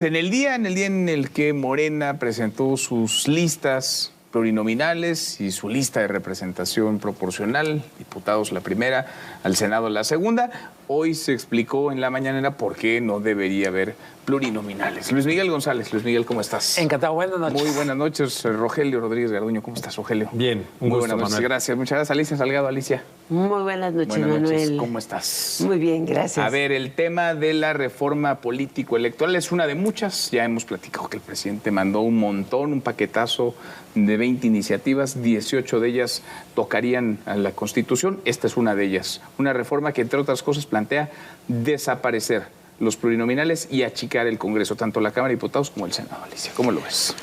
En el día en el que Morena presentó sus listas plurinominales y su lista de representación proporcional, diputados la primera, al Senado la segunda, hoy se explicó en la mañanera por qué no debería haber plurinominales. Luis Miguel González. Luis Miguel, ¿cómo estás? Encantado, buenas noches. Muy buenas noches, Rogelio Rodríguez Garduño. ¿Cómo estás, Rogelio? Bien, muy buenas noches, Manuel. Gracias. Muchas gracias, Alicia Salgado. Alicia. Muy buenas noches, Buenas noches. Manuel. ¿Cómo estás? Muy bien, gracias. A ver, el tema de la reforma político-electoral es una de muchas. Ya hemos platicado que el presidente mandó un montón, un paquetazo de 20 iniciativas, 18 de ellas tocarían a la Constitución. Esta es una de ellas. Una reforma que, entre otras cosas, plantea desaparecer los plurinominales y achicar el Congreso, tanto la Cámara de Diputados como el Senado. Alicia, ¿cómo lo ves?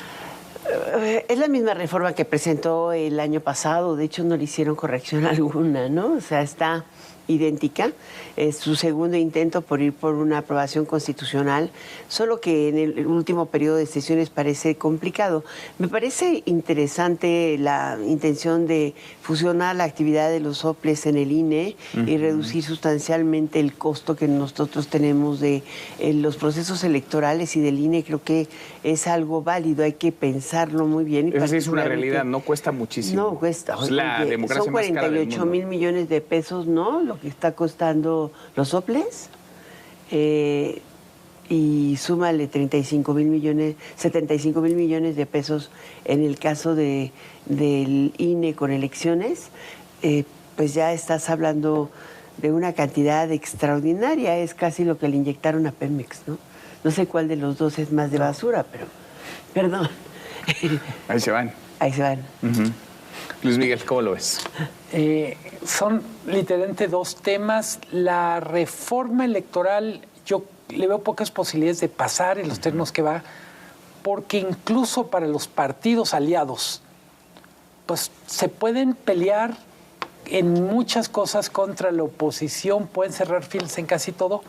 Es la misma reforma que presentó el año pasado, de hecho no le hicieron corrección alguna, ¿no? O sea, está idéntica, es su segundo intento por ir por una aprobación constitucional, solo que en el último periodo de sesiones parece complicado. Me parece interesante la intención de fusionar la actividad de los soples en el INE y reducir sustancialmente el costo que nosotros tenemos de los procesos electorales y del INE. Creo que es algo válido, hay que pensarlo muy bien. Esa sí es una realidad, no cuesta muchísimo. No cuesta. Es la democracia son más cara del 48 mil millones de pesos, ¿no? Lo que está costando los soples. Y súmale 35 mil millones, 75 mil millones de pesos en el caso del INE con elecciones, pues ya estás hablando de una cantidad extraordinaria. Es casi lo que le inyectaron a Pemex, ¿no? No sé cuál de los dos es más de basura, pero... Perdón. Ahí se van. Ahí se van. Luis Miguel, ¿cómo lo ves? Son literalmente dos temas. La reforma electoral, yo le veo pocas posibilidades de pasar en los términos que va, porque incluso para los partidos aliados, pues se pueden pelear en muchas cosas contra la oposición, pueden cerrar filas en casi todo,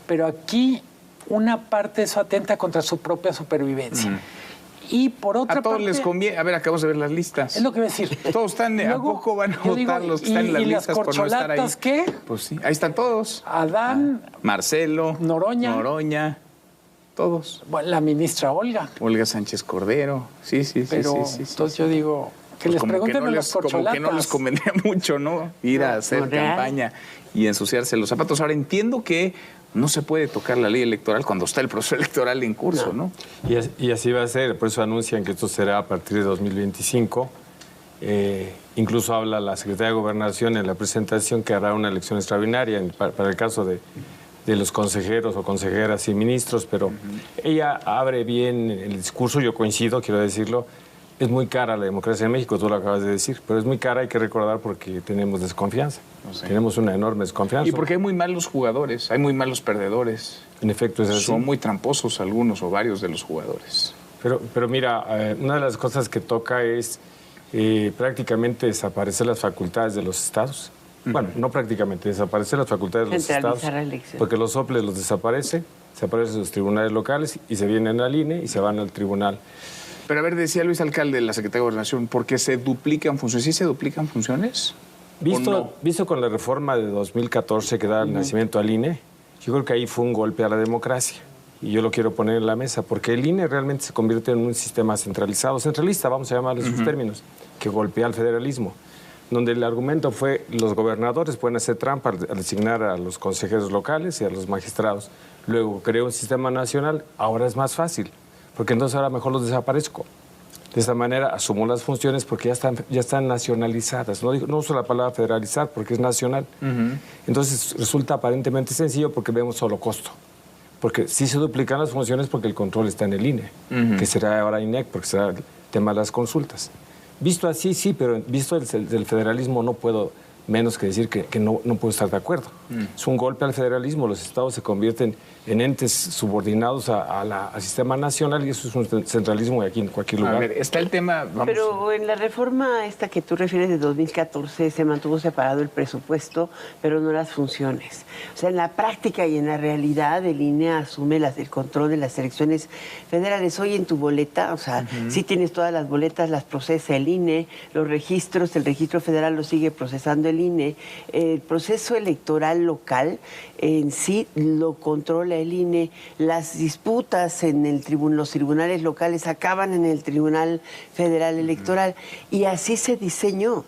pero aquí una parte de eso atenta contra su propia supervivencia. Y por otra parte... A todos les conviene... A ver, acabamos de ver las listas. Es lo que voy a decir. Todos están... Luego, ¿a poco van a votar los que están en las listas por no estar ahí? ¿Y las corcholatas qué? Pues sí, ahí están todos. Adán... Marcelo... Noroña. Todos. Bueno, la ministra Olga. Olga Sánchez Cordero. Sí. Entonces yo digo... Que pues les pregunten a los corcholatas. Como que no les convendría mucho, ¿no? Ir a hacer campaña y ensuciarse los zapatos. Ahora, entiendo que no se puede tocar la ley electoral cuando está el proceso electoral en curso, ¿no? Y así va a ser, por eso anuncian que esto será a partir de 2025. Incluso habla la Secretaría de Gobernación en la presentación que hará una elección extraordinaria para el caso de los consejeros o consejeras y ministros, pero ella abre bien el discurso, yo coincido, quiero decirlo. Es muy cara la democracia en México, tú lo acabas de decir, pero es muy cara, hay que recordar, porque tenemos desconfianza. No sé. Tenemos una enorme desconfianza. Y porque hay muy malos jugadores, hay muy malos perdedores. En efecto, es así. Son muy tramposos algunos o varios de los jugadores. Pero mira, una de las cosas que toca es prácticamente desaparecer las facultades de los estados. Bueno, no prácticamente, desaparecer las facultades de los estados. Porque los soples los desaparecen los tribunales locales y se vienen al INE y se van al tribunal. Pero a ver, decía Luis Alcalde, la Secretaría de Gobernación, ¿porque se duplican funciones? ¿Sí se duplican funciones? Visto con la reforma de 2014 que da el nacimiento al INE, yo creo que ahí fue un golpe a la democracia. Y yo lo quiero poner en la mesa, porque el INE realmente se convierte en un sistema centralizado, centralista, vamos a llamarle sus términos, que golpea al federalismo, donde el argumento fue los gobernadores pueden hacer trampa al designar a los consejeros locales y a los magistrados. Luego creó un sistema nacional, ahora es más fácil, porque entonces ahora mejor los desaparezco. De esta manera asumo las funciones porque ya están nacionalizadas. No uso la palabra federalizar porque es nacional. Entonces resulta aparentemente sencillo porque vemos solo costo. Porque sí se duplican las funciones porque el control está en el INE, que será ahora INEC, porque será el tema de las consultas. Visto así, sí, pero visto del federalismo no puedo menos que decir que no puedo estar de acuerdo. Es un golpe al federalismo, los estados se convierten en entes subordinados al sistema nacional y eso es un centralismo aquí en cualquier lugar. A ver, está el tema... Pero en la reforma esta que tú refieres de 2014 se mantuvo separado el presupuesto, pero no las funciones. O sea, en la práctica y en la realidad el INE asume el control de las elecciones federales. Hoy en tu boleta, o sea, sí tienes todas las boletas, las procesa el INE, los registros, el registro federal lo sigue procesando el INE. El proceso electoral local en sí lo controla regula el INE, las disputas en los tribunales locales acaban en el Tribunal Federal Electoral, y así se diseñó.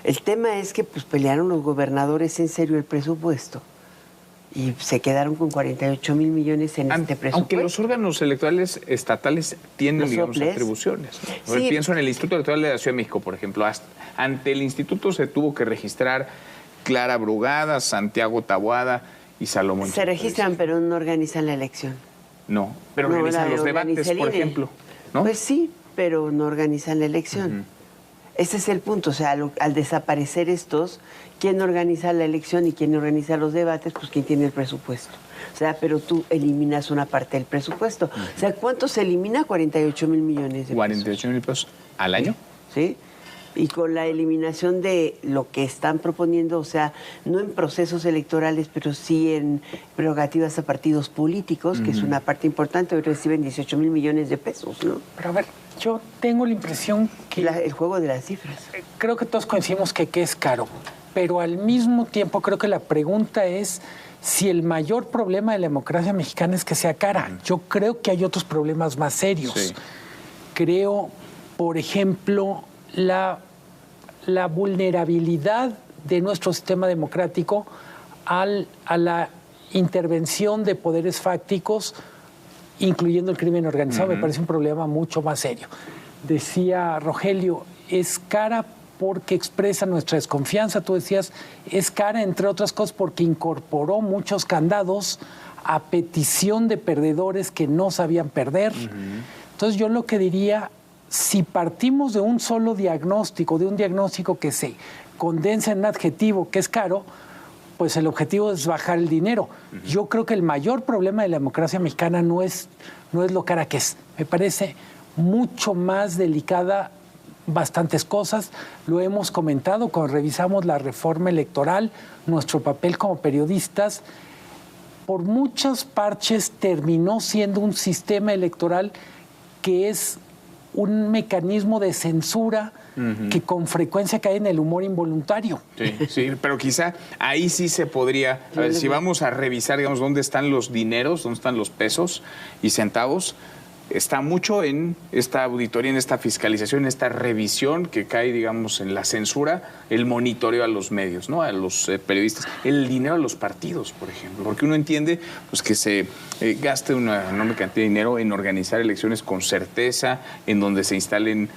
El tema es que pues pelearon los gobernadores en serio el presupuesto y se quedaron con 48 mil millones en este presupuesto. Aunque los órganos electorales estatales tienen, digamos, atribuciones, ¿no? Sí. Pienso en el Instituto Electoral de la Ciudad de México, por ejemplo. Ante el instituto se tuvo que registrar Clara Brugada, Santiago Taboada y Salomón. Se registran, pero no organizan la elección. No, pero no, organizan los debates, por ejemplo, ¿no? Pues sí, pero no organizan la elección. Ese es el punto, o sea, al desaparecer estos, ¿quién organiza la elección y quién organiza los debates? Pues quien tiene el presupuesto. O sea, pero tú eliminas una parte del presupuesto. O sea, ¿cuánto se elimina? 48 mil millones de pesos. 48 mil pesos al año. Sí. Y con la eliminación de lo que están proponiendo, o sea, no en procesos electorales, pero sí en prerrogativas a partidos políticos, que es una parte importante, hoy reciben 18 mil millones de pesos, ¿no? Pero a ver, yo tengo la impresión que... el juego de las cifras. Creo que todos coincidimos que es caro, pero al mismo tiempo creo que la pregunta es si el mayor problema de la democracia mexicana es que sea cara. Yo creo que hay otros problemas más serios. Sí. Creo, por ejemplo, la vulnerabilidad de nuestro sistema democrático a la intervención de poderes fácticos, incluyendo el crimen organizado, me parece un problema mucho más serio. Decía Rogelio, es cara porque expresa nuestra desconfianza. Tú decías, es cara, entre otras cosas, porque incorporó muchos candados a petición de perdedores que no sabían perder. Entonces yo lo que diría, si partimos de un solo diagnóstico, de un diagnóstico que se condensa en un adjetivo que es caro, pues el objetivo es bajar el dinero. Yo creo que el mayor problema de la democracia mexicana no es lo cara que es. Me parece mucho más delicada bastantes cosas. Lo hemos comentado cuando revisamos la reforma electoral, nuestro papel como periodistas. Por muchos parches terminó siendo un sistema electoral que es un mecanismo de censura que con frecuencia cae en el humor involuntario. Sí, sí, pero quizá ahí sí se podría, a ver, si vamos a revisar, digamos, dónde están los dineros, dónde están los pesos y centavos, está mucho en esta auditoría, en esta fiscalización, en esta revisión que cae, digamos, en la censura, el monitoreo a los medios, ¿no? A los periodistas, el dinero a los partidos, por ejemplo, porque uno entiende pues, que se gaste una enorme cantidad de dinero en organizar elecciones con certeza, en donde se instalen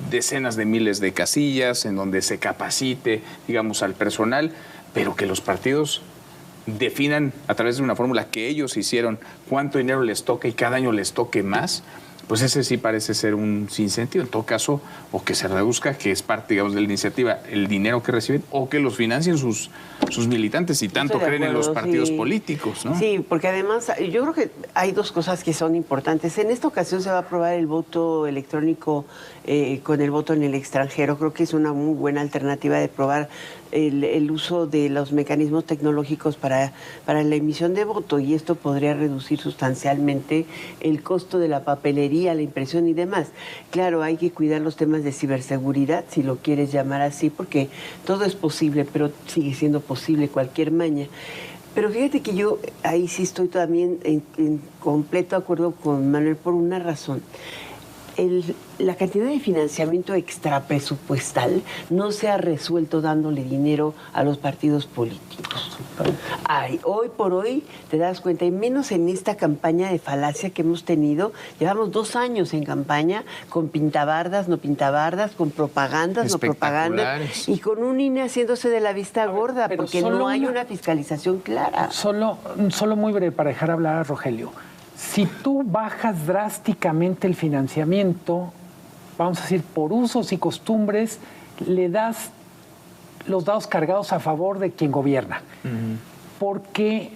decenas de miles de casillas, en donde se capacite, digamos, al personal, pero que los partidos definan a través de una fórmula que ellos hicieron cuánto dinero les toca y cada año les toque más, pues ese sí parece ser un sinsentido. En todo caso, o que se reduzca, que es parte, digamos, de la iniciativa, el dinero que reciben, o que los financien sus militantes, y tanto creen en los partidos políticos, ¿no? Sí, porque además yo creo que hay dos cosas que son importantes. En esta ocasión se va a aprobar el voto electrónico con el voto en el extranjero. Creo que es una muy buena alternativa de probar el uso de los mecanismos tecnológicos para la emisión de voto, y esto podría reducir sustancialmente el costo de la papelería, la impresión y demás. Claro, hay que cuidar los temas de ciberseguridad, si lo quieres llamar así, porque todo es posible, pero sigue siendo posible cualquier maña. Pero fíjate que yo ahí sí estoy también en completo acuerdo con Manuel por una razón. La cantidad de financiamiento extrapresupuestal no se ha resuelto dándole dinero a los partidos políticos. Hoy por hoy te das cuenta, y menos en esta campaña de falacia que hemos tenido. Llevamos 2 años en campaña con pintabardas, no pintabardas, con propagandas, no propagandas, y con un INE haciéndose de la vista gorda, porque no hay una fiscalización clara. Solo muy breve para dejar hablar a Rogelio. Si tú bajas drásticamente el financiamiento, vamos a decir, por usos y costumbres, le das los dados cargados a favor de quien gobierna. Porque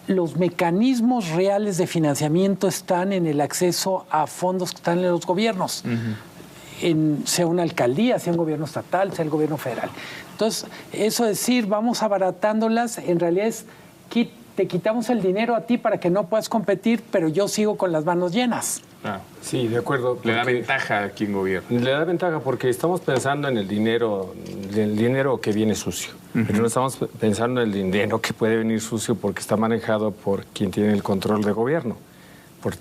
los mecanismos reales de financiamiento están en el acceso a fondos que están en los gobiernos. Sea una alcaldía, sea un gobierno estatal, sea el gobierno federal. Entonces, eso decir, vamos abaratándolas, en realidad es te quitamos el dinero a ti para que no puedas competir, pero yo sigo con las manos llenas. Sí, de acuerdo. Le da ventaja a quien gobierna. Le da ventaja porque estamos pensando en el dinero que viene sucio. Pero no estamos pensando en el dinero que puede venir sucio porque está manejado por quien tiene el control de gobierno.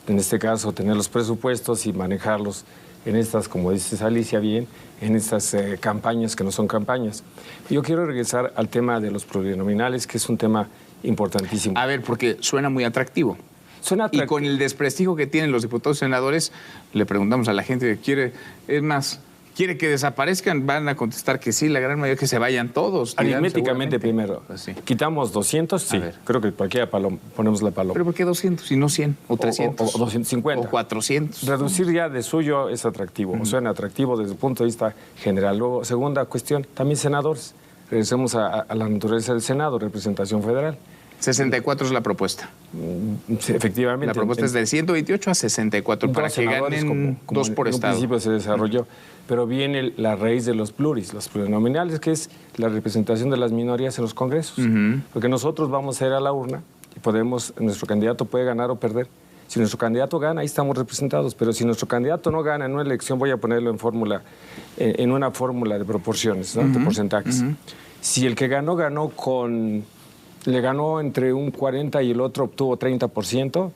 En este caso, tener los presupuestos y manejarlos en estas, como dices Alicia bien, en estas campañas que no son campañas. Yo quiero regresar al tema de los plurinominales, que es un tema importantísimo. A ver, porque suena muy atractivo. Suena atractivo. Y con el desprestigio que tienen los diputados y senadores, le preguntamos a la gente que quiere, es más, quiere que desaparezcan, van a contestar que sí, la gran mayoría, que se vayan todos. Aritméticamente primero. Pues sí. Quitamos 200, sí. Creo que por aquí ponemos la paloma. ¿Pero por qué 200 y no 100 o 300? O 250. O 400. Reducir ya de suyo es atractivo, suena atractivo desde el punto de vista general. Luego, segunda cuestión, también senadores. Regresemos a la naturaleza del Senado, representación federal. 64 es la propuesta. Sí, efectivamente. La propuesta es de 128 a 64 para que ganen como dos por estado. En principio se desarrolló. Pero viene la raíz de los los plurinominales, que es la representación de las minorías en los congresos. Porque nosotros vamos a ir a la urna y nuestro candidato puede ganar o perder. Si nuestro candidato gana, ahí estamos representados. Pero si nuestro candidato no gana en una elección, voy a ponerlo en una fórmula de proporciones, ¿no? De porcentajes. Si el que ganó le ganó entre un 40 y el otro obtuvo 30%,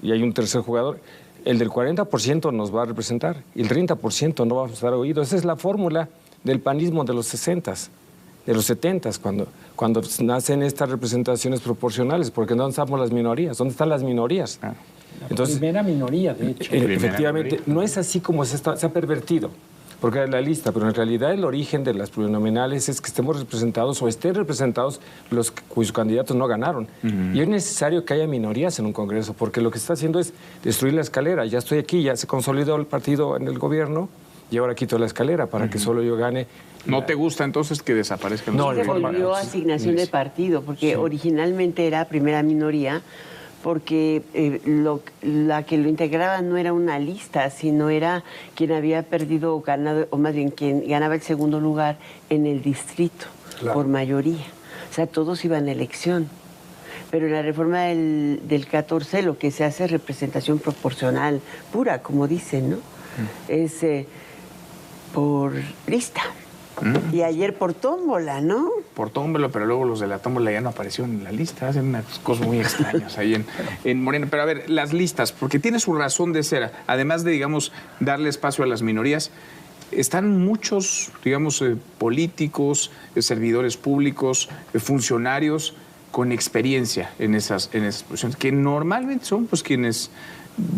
y hay un tercer jugador, el del 40% nos va a representar y el 30% no va a estar oído. Esa es la fórmula del panismo de los 60s, de los 70s, cuando nacen estas representaciones proporcionales, porque ¿dónde estamos las minorías? ¿Dónde están las minorías? Entonces, primera minoría, de hecho. Efectivamente, no es así como se ha pervertido. Porque es la lista, pero en realidad el origen de las plurinominales es que estemos representados o estén representados los cuyos candidatos no ganaron. Y es necesario que haya minorías en un Congreso, porque lo que se está haciendo es destruir la escalera. Ya estoy aquí, ya se consolidó el partido en el gobierno y ahora quito la escalera para que solo yo gane. ¿No te gusta entonces que desaparezcan? No, se volvió asignación de partido, porque originalmente era primera minoría, porque la que lo integraba no era una lista, sino era quien había perdido o ganado, o más bien quien ganaba el segundo lugar en el distrito, por mayoría. O sea, todos iban a elección. Pero en la reforma del 14 lo que se hace es representación proporcional pura, como dicen, ¿no? Es por lista. Y ayer por tómbola, ¿no? Por tómbola, pero luego los de la tómbola ya no aparecieron en la lista. Hacen unas cosas muy extrañas ahí en Morena. Pero a ver, las listas, porque tiene su razón de ser. Además de, digamos, darle espacio a las minorías, están muchos, digamos, políticos, servidores públicos, funcionarios con experiencia en esas posiciones, que normalmente son pues quienes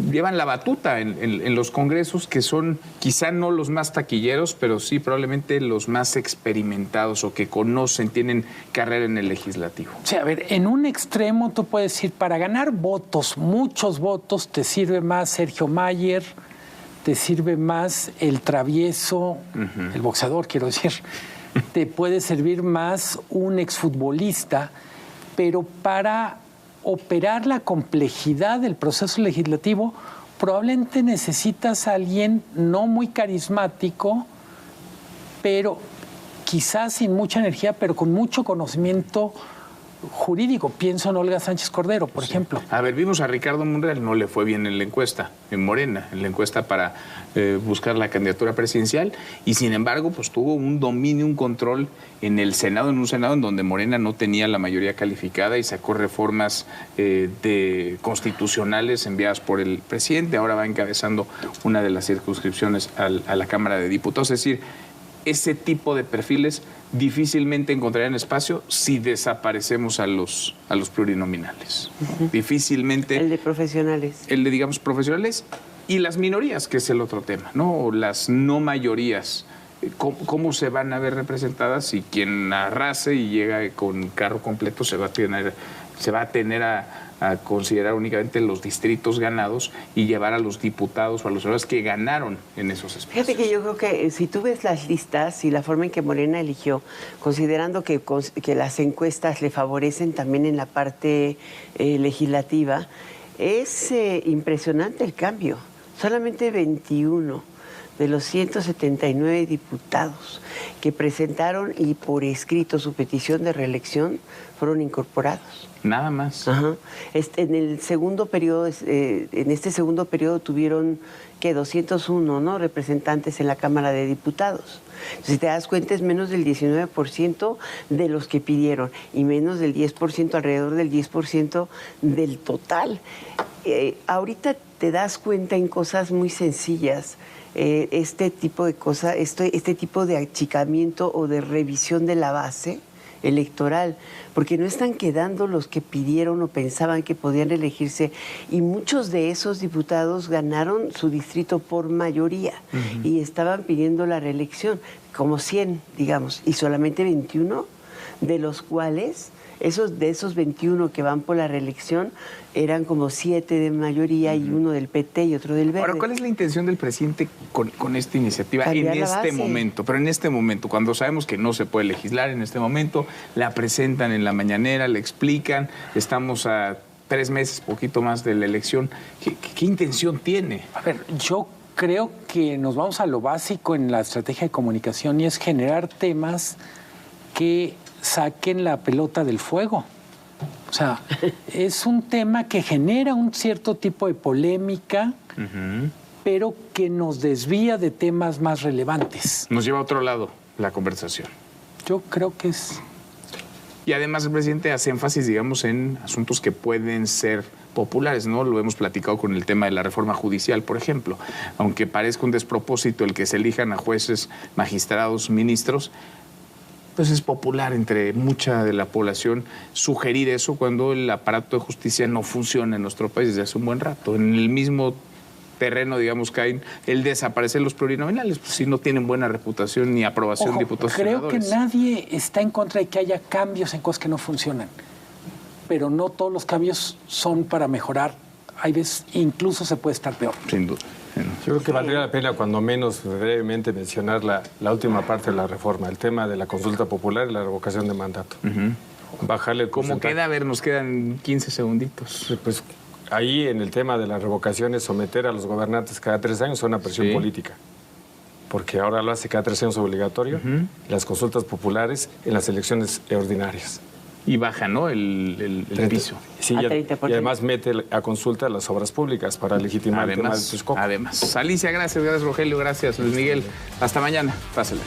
llevan la batuta en los congresos, que son quizá no los más taquilleros, pero sí probablemente los más experimentados o que conocen, tienen carrera en el legislativo. O sea, a ver, en un extremo tú puedes decir, para ganar votos, muchos votos, te sirve más Sergio Mayer, te sirve más el travieso, el boxeador, quiero decir, te puede servir más un exfutbolista, pero para operar la complejidad del proceso legislativo, probablemente necesitas a alguien no muy carismático, pero quizás sin mucha energía, pero con mucho conocimiento jurídico. Pienso en Olga Sánchez Cordero, por ejemplo. A ver, vimos a Ricardo Monreal, no le fue bien en la encuesta, en Morena, en la encuesta para buscar la candidatura presidencial, y sin embargo, pues tuvo un dominio, un control en el Senado, en un Senado en donde Morena no tenía la mayoría calificada y sacó reformas constitucionales enviadas por el presidente. Ahora va encabezando una de las circunscripciones a la Cámara de Diputados. Es decir, ese tipo de perfiles difícilmente encontrarían espacio si desaparecemos a los plurinominales. Difícilmente. El de profesionales. El de, digamos, profesionales y las minorías, que es el otro tema, ¿no? O las no mayorías. ¿Cómo se van a ver representadas si quien arrase y llega con carro completo se va a tener a considerar únicamente los distritos ganados y llevar a los diputados o a los senadores que ganaron en esos espacios? Fíjate que yo creo que si tú ves las listas y la forma en que Morena eligió, considerando que las encuestas le favorecen también en la parte legislativa, es impresionante el cambio. Solamente 21 de los 179 diputados que presentaron y por escrito su petición de reelección fueron incorporados. Nada más. Ajá. En el segundo periodo, en este segundo periodo tuvieron que 201, ¿no?, representantes en la Cámara de Diputados. Si te das cuenta, es menos del 19% de los que pidieron y menos del 10%, alrededor del 10% del total. Ahorita te das cuenta en cosas muy sencillas. Este tipo de cosas, este tipo de achicamiento o de revisión de la base electoral, porque no están quedando los que pidieron o pensaban que podían elegirse, y muchos de esos diputados ganaron su distrito por mayoría y estaban pidiendo la reelección, como 100, digamos, y solamente 21, de los cuales de esos 21 que van por la reelección, eran como 7 de mayoría y uno del PT y otro del Verde. Ahora, ¿cuál es la intención del presidente con esta iniciativa Cambiar en la este base. momento? Pero en este momento, cuando sabemos que no se puede legislar en este momento, la presentan en la mañanera, le explican, estamos a 3 meses, poquito más de la elección. ¿Qué intención tiene? A ver, yo creo que nos vamos a lo básico en la estrategia de comunicación y es generar temas que saquen la pelota del fuego. O sea, es un tema que genera un cierto tipo de polémica, pero que nos desvía de temas más relevantes. Nos lleva a otro lado la conversación. Yo creo que es... Y además el presidente hace énfasis, digamos, en asuntos que pueden ser populares, ¿no? Lo hemos platicado con el tema de la reforma judicial, por ejemplo. Aunque parezca un despropósito el que se elijan a jueces, magistrados, ministros, pues es popular entre mucha de la población sugerir eso cuando el aparato de justicia no funciona en nuestro país desde hace un buen rato. En el mismo terreno, digamos, que hay el desaparecer los plurinominales, pues si no tienen buena reputación ni aprobación Ojo, diputados y creo que senadores. nadie está en contra de que haya cambios en cosas que no funcionan, pero no todos los cambios son para mejorar. Hay veces incluso se puede estar peor. Sin duda. Yo creo que valdría la pena, cuando menos, brevemente mencionar la última parte de la reforma, el tema de la consulta popular y la revocación de mandato. Bajarle el ¿Cómo porcentaje. queda? A ver, nos quedan 15 segunditos. Pues ahí en el tema de las revocaciones, someter a los gobernantes cada 3 años a una presión Sí. política. Porque ahora lo hace cada 3 años obligatorio, las consultas populares en las elecciones ordinarias. Y baja, ¿no? El piso. Sí, A y 30%. además mete a consulta las obras públicas para legitimar el tema de Texcoco. Además. Alicia, gracias Rogelio, gracias Luis Miguel. Hasta mañana. Pásale.